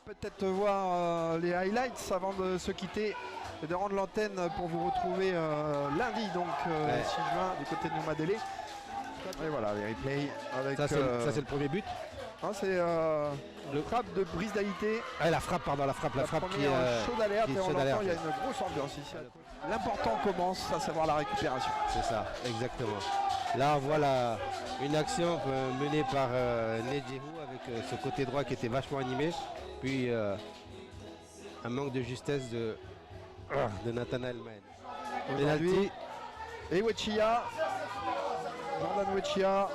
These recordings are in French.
Peut-être voir les highlights avant de se quitter et de rendre l'antenne pour vous retrouver lundi, donc 6 juin, du côté de Noumadélé. Et voilà, les replays avec... Ça, c'est le premier but. C'est le frappe de Brice Daïté. Ah, la frappe qui est chaud d'alerte, et on chaude l'entend, d'alerte. il y a une grosse ambiance ici. L'important commence, à savoir la récupération. C'est ça, exactement. Là, on voit une action menée par Nedjehou avec ce côté droit qui était vachement animé. Puis un manque de justesse de Nathanaël Mahen. Penalty. Et Wechia, Jordan Wechia,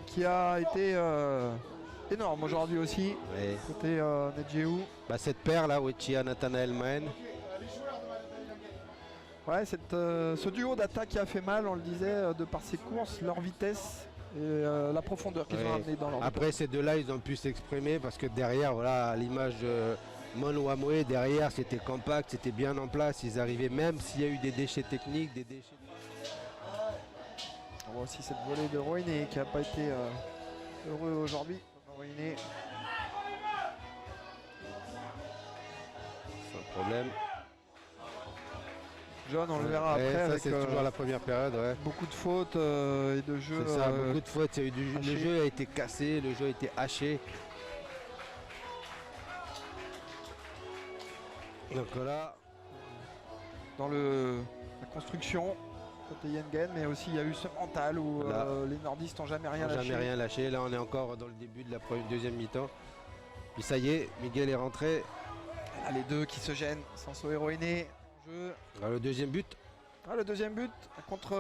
qui a été énorme aujourd'hui aussi, côté Nedjehou. Cette paire là, Wechia, Nathanaël Mahen. Ouais, ce duo d'attaque qui a fait mal, on le disait, de par ses courses, leur vitesse et la profondeur qu'ils ont amené dans leur Après ces deux-là, ils ont pu s'exprimer parce que derrière, voilà, à l'image de Mon Wamoué, derrière c'était compact, c'était bien en place. Ils arrivaient même s'il y a eu des déchets techniques, des déchets. On voit aussi cette volée de Roiné qui n'a pas été heureux aujourd'hui. Roiné. Sans problème. John, on le verra après. Ça, c'est toujours la première période. Ouais. Beaucoup de fautes et de jeux. C'est ça, beaucoup de fautes. Il y a eu le jeu a été cassé, le jeu a été haché. Donc là, dans la construction, côté Yengen, mais aussi il y a eu ce mental où les nordistes n'ont jamais rien lâché. Là, on est encore dans le début de la deuxième mi-temps. Puis ça y est, Miguel est rentré. Là, les deux qui se gênent, Sanso et Roiné. Le deuxième but. Le deuxième but contre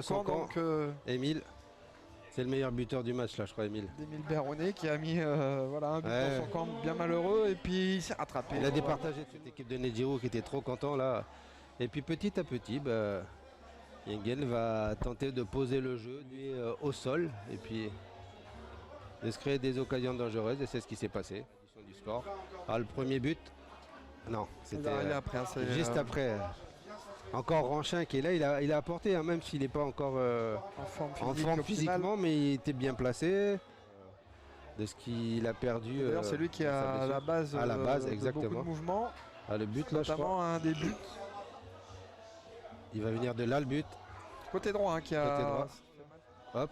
son camp. Donc, Émile. C'est le meilleur buteur du match là, je crois, Émile. Émile Berronnet qui a mis un but dans son camp bien malheureux et puis il s'est rattrapé. Il a départagé cette équipe de Nedjehou qui était trop content là. Et puis petit à petit, Yengen va tenter de poser le jeu au sol et puis de se créer des occasions dangereuses et c'est ce qui s'est passé. Du score. Le premier but. Non, c'était juste après. Encore Ranchin qui est là, il a apporté, même s'il n'est pas encore en forme physiquement, mais il était bien placé de ce qu'il a perdu. D'ailleurs, c'est lui qui est à la base, exactement. Beaucoup de mouvements. Le but là, notamment un des buts. Il va venir de là le but. Côté droit qui a. Côté droit. Hop.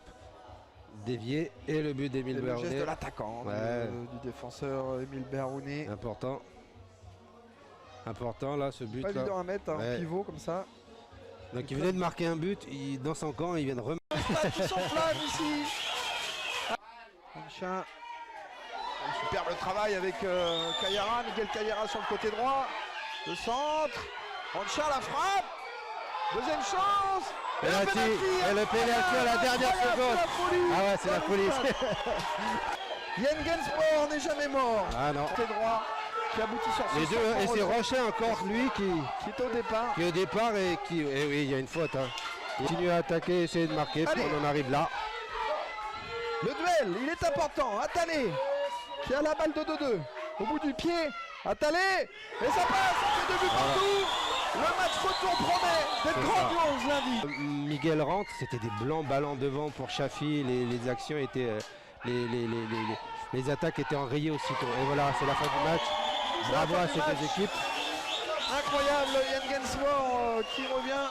Dévié et le but d'Émile Berronnet. Le geste de l'attaquant, du défenseur Émile Berronnet. Important là, ce but. Pas évident à mettre un pivot comme ça. Donc il venait de marquer un but, dans son camp, il vient de remettre. Qui s'enflamme ici. Ranchin. Superbe travail avec Kayara, Miguel Kayara sur le côté droit. Le centre. Ranchin la frappe. Deuxième chance. Et le pénalty à la dernière seconde. C'est la folie. Yengen Sport n'est jamais mort. Non. Côté droit. Qui aboutit sur les deux, et c'est Rochet encore lui qui est au départ. Qui est au départ et qui. Et oui, il y a une faute. Il continue à attaquer, essayer de marquer, puis on en arrive là. Le duel, il est important. Attalé qui a la balle de 2-2. Au bout du pied. Attalé. Et ça passe, ça fait 2 buts partout. Le match retour promet d'être grandiose lundi. Miguel rentre, c'était des blancs ballons devant pour Chafi. Les actions étaient. Les attaques étaient enrayées aussitôt. Et voilà, c'est la fin du match. Bravo à ces deux équipes. Incroyable, Yengen Sport qui revient